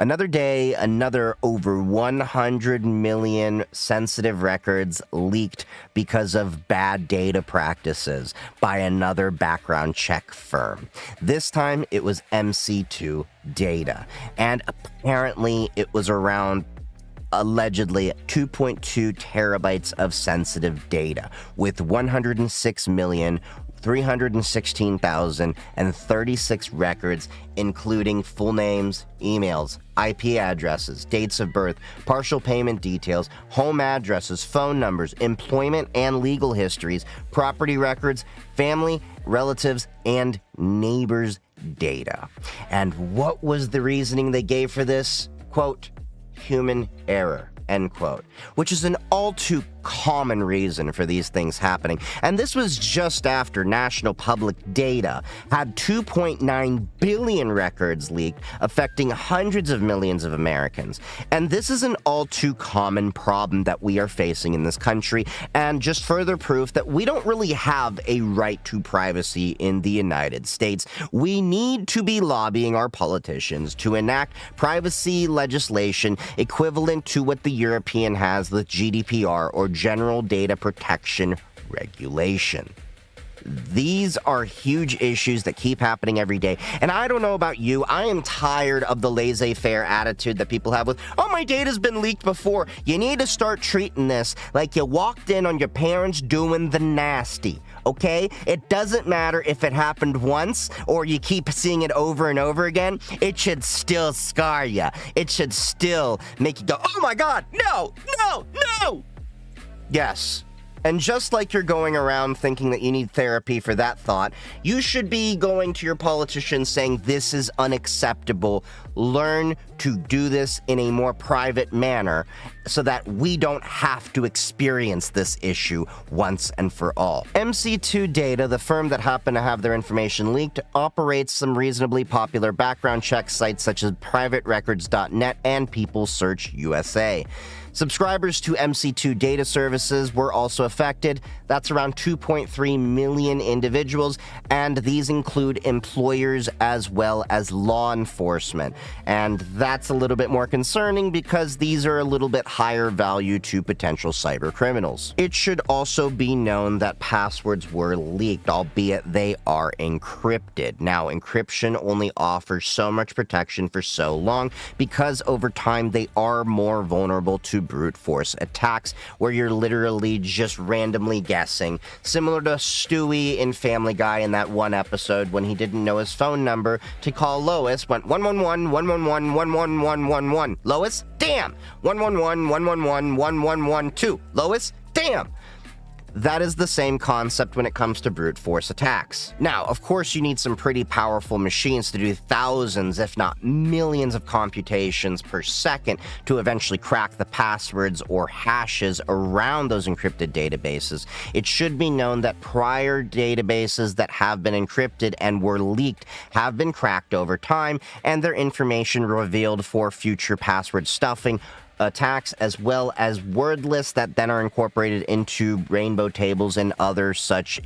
Another day, another over 100 million sensitive records leaked because of bad data practices by another background check firm. This time it was MC2 Data, and apparently it was around allegedly 2.2 terabytes of sensitive data with 106,316,036 records, including full names, emails, IP addresses, dates of birth, partial payment details, home addresses, phone numbers, employment and legal histories, property records, family, relatives, and neighbors' data. And what was the reasoning they gave for this? Quote, human error, end quote, which is an all too common reason for these things happening. And this was just after National Public Data had 2.9 billion records leaked, affecting hundreds of millions of Americans. And this is an all too common problem that we are facing in this country, and just further proof that we don't really have a right to privacy in the United States. We need to be lobbying our politicians to enact privacy legislation equivalent to what the European has with GDPR, or General Data Protection Regulation. These are huge issues that keep happening every day. And I don't know about you, I am tired of the laissez-faire attitude that people have with, oh, my data's been leaked before. You need to start treating this like you walked in on your parents doing the nasty, okay? It doesn't matter if it happened once or you keep seeing it over and over again. It should still scar you. It should still make you go, oh my God, no, no, no! Yes. And just like you're going around thinking that you need therapy for that thought, you should be going to your politicians saying this is unacceptable. Learn to do this in a more private manner so that we don't have to experience this issue once and for all. MC2 Data, the firm that happened to have their information leaked, operates some reasonably popular background check sites such as PrivateRecords.net and People Search USA. Subscribers to MC2 Data services were also affected. That's around 2.3 million individuals, and these include employers as well as law enforcement. And that's a little bit more concerning because these are a little bit higher value to potential cyber criminals. It should also be known that passwords were leaked, albeit they are encrypted. Now, encryption only offers so much protection for so long because over time they are more vulnerable to brute force attacks where you're literally just randomly guessing, similar to Stewie in Family Guy in that one episode when he didn't know his phone number to call Lois, went 111 111 11111. Lois, damn. 111 111 1112. Lois, damn. That is the same concept when it comes to brute force attacks. Now, of course, you need some pretty powerful machines to do thousands, if not millions of computations per second to eventually crack the passwords or hashes around those encrypted databases. It should be known that prior databases that have been encrypted and were leaked have been cracked over time, and their information revealed for future password stuffing attacks, as well as word lists that then are incorporated into rainbow tables and other such,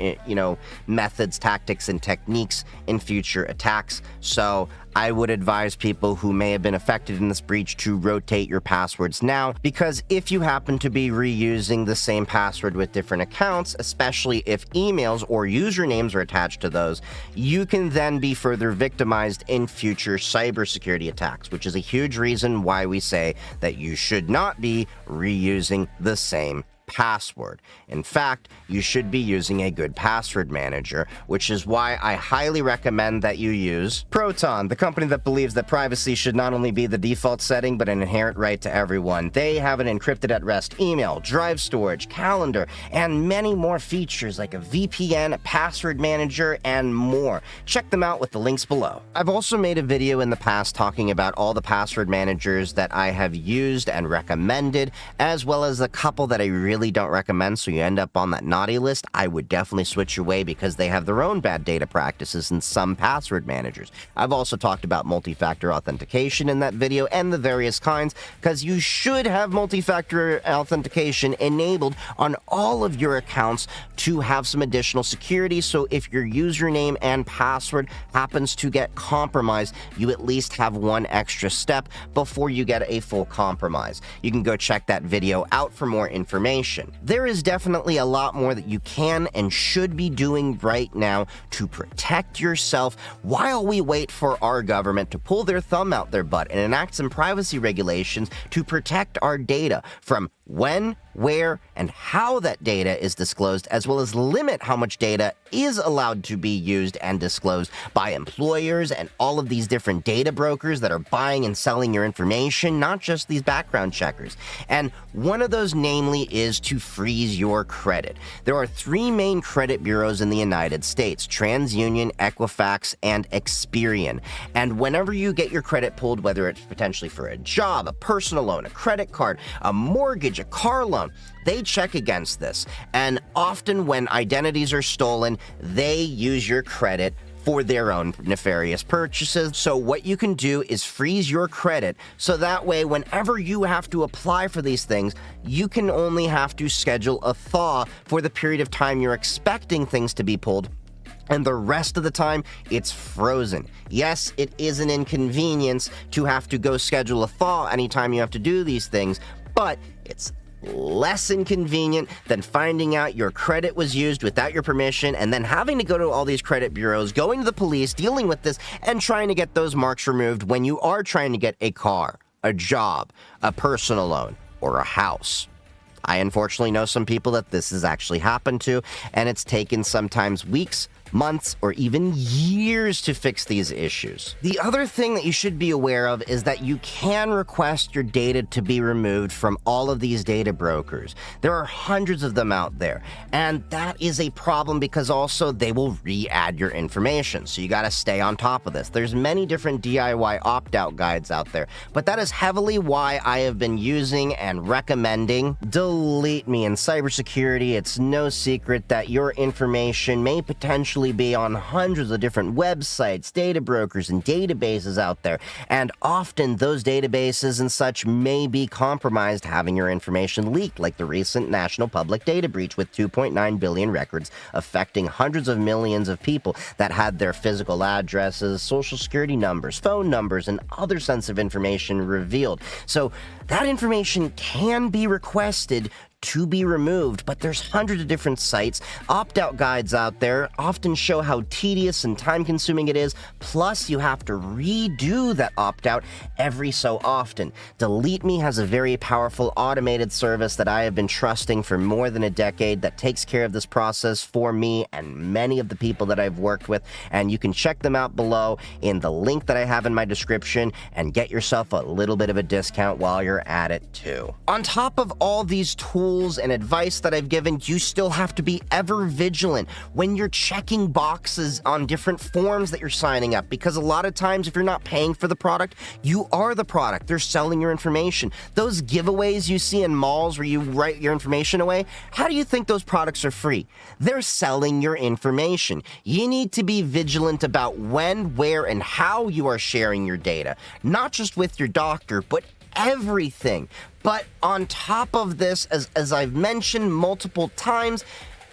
methods, tactics, and techniques in future attacks. So I would advise people who may have been affected in this breach to rotate your passwords now, because if you happen to be reusing the same password with different accounts, especially if emails or usernames are attached to those, you can then be further victimized in future cybersecurity attacks, which is a huge reason why we say that you should not be reusing the same password. In fact, you should be using a good password manager, which is why I highly recommend that you use Proton, the company that believes that privacy should not only be the default setting, but an inherent right to everyone. They have an encrypted at rest email, drive storage, calendar, and many more features like a VPN, a password manager, and more. Check them out with the links below. I've also made a video in the past talking about all the password managers that I have used and recommended, as well as a couple that I really really don't recommend, so you end up on that naughty list, I would definitely switch your way because they have their own bad data practices in some password managers. I've also talked about multi-factor authentication in that video and the various kinds, because you should have multi-factor authentication enabled on all of your accounts to have some additional security, so if your username and password happens to get compromised, you at least have one extra step before you get a full compromise. You can go check that video out for more information. There is definitely a lot more that you can and should be doing right now to protect yourself while we wait for our government to pull their thumb out their butt and enact some privacy regulations to protect our data from when, where, and how that data is disclosed, as well as limit how much data is allowed to be used and disclosed by employers and all of these different data brokers that are buying and selling your information, not just these background checkers. And one of those, namely, is to freeze your credit. There are 3 main credit bureaus in the United States: TransUnion, Equifax, and Experian. And whenever you get your credit pulled, whether it's potentially for a job, a personal loan, a credit card, a mortgage, a car loan, they check against this. And often when identities are stolen, they use your credit for their own nefarious purchases. So what you can do is freeze your credit, so that way whenever you have to apply for these things, you can only have to schedule a thaw for the period of time you're expecting things to be pulled, and the rest of the time, it's frozen. Yes, it is an inconvenience to have to go schedule a thaw anytime you have to do these things, but it's less inconvenient than finding out your credit was used without your permission and then having to go to all these credit bureaus, going to the police, dealing with this, and trying to get those marks removed when you are trying to get a car, a job, a personal loan, or a house. I unfortunately know some people that this has actually happened to, and it's taken sometimes weeks, months, or even years to fix these issues. The other thing that you should be aware of is that you can request your data to be removed from all of these data brokers. There are hundreds of them out there, and that is a problem because also they will re-add your information, so you gotta stay on top of this. There's many different DIY opt-out guides out there, but that is heavily why I have been using and recommending DeleteMe. In cybersecurity, it's no secret that your information may potentially be on hundreds of different websites, data brokers, and databases out there, and often those databases and such may be compromised, having your information leaked, like the recent national public data breach with 2.9 billion records affecting hundreds of millions of people that had their physical addresses, social security numbers, phone numbers, and other sensitive information revealed. So that information can be requested to be removed, but there's hundreds of different sites. Opt-out guides out there often show how tedious and time-consuming it is, plus you have to redo that opt-out every so often. DeleteMe has a very powerful automated service that I have been trusting for more than a decade that takes care of this process for me and many of the people that I've worked with, and you can check them out below in the link that I have in my description and get yourself a little bit of a discount while you're at it too. On top of all these tools and advice that I've given, you still have to be ever vigilant when you're checking boxes on different forms that you're signing up, because a lot of times if you're not paying for the product, you are the product. They're selling your information. Those giveaways you see in malls where you write your information away, how do you think those products are free? They're selling your information. You need to be vigilant about when, where, and how you are sharing your data, not just with your doctor, but everything. But on top of this, as I've mentioned multiple times,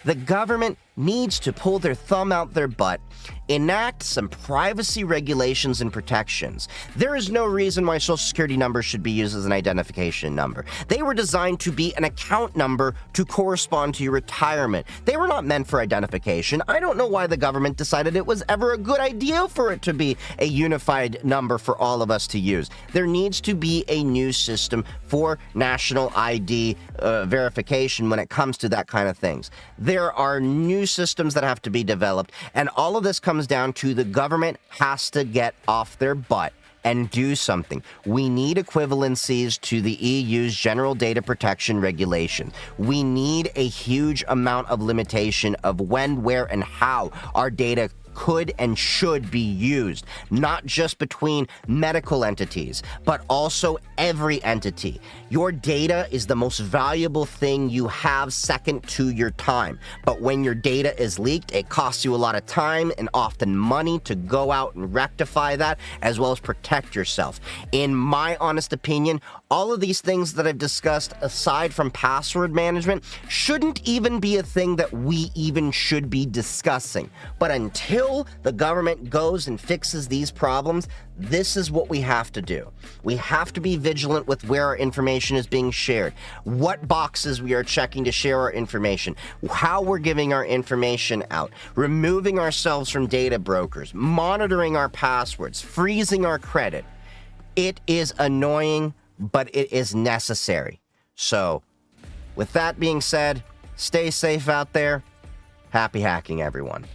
the government needs to pull their thumb out their butt, enact some privacy regulations and protections. There is no reason why social security numbers should be used as an identification number. They were designed to be an account number to correspond to your retirement. They were not meant for identification. I don't know why the government decided it was ever a good idea for it to be a unified number for all of us to use. There needs to be a new system for national ID verification when it comes to that kind of things. There are new systems that have to be developed, and all of this comes down to the government has to get off their butt and do something. We need equivalencies to the EU's General Data Protection Regulation. We need a huge amount of limitation of when, where, and how our data could and should be used, not just between medical entities, but also every entity. Your data is the most valuable thing you have, second to your time. But when your data is leaked, it costs you a lot of time and often money to go out and rectify that, as well as protect yourself. In my honest opinion, all of these things that I've discussed, aside from password management, shouldn't even be a thing that we even should be discussing. But until the government goes and fixes these problems, this is what we have to do. We have to be vigilant with where our information is being shared, what boxes we are checking to share our information, how we're giving our information out, removing ourselves from data brokers, monitoring our passwords, freezing our credit. It is annoying, but it is necessary. So, with that being said, stay safe out there. Happy hacking, everyone.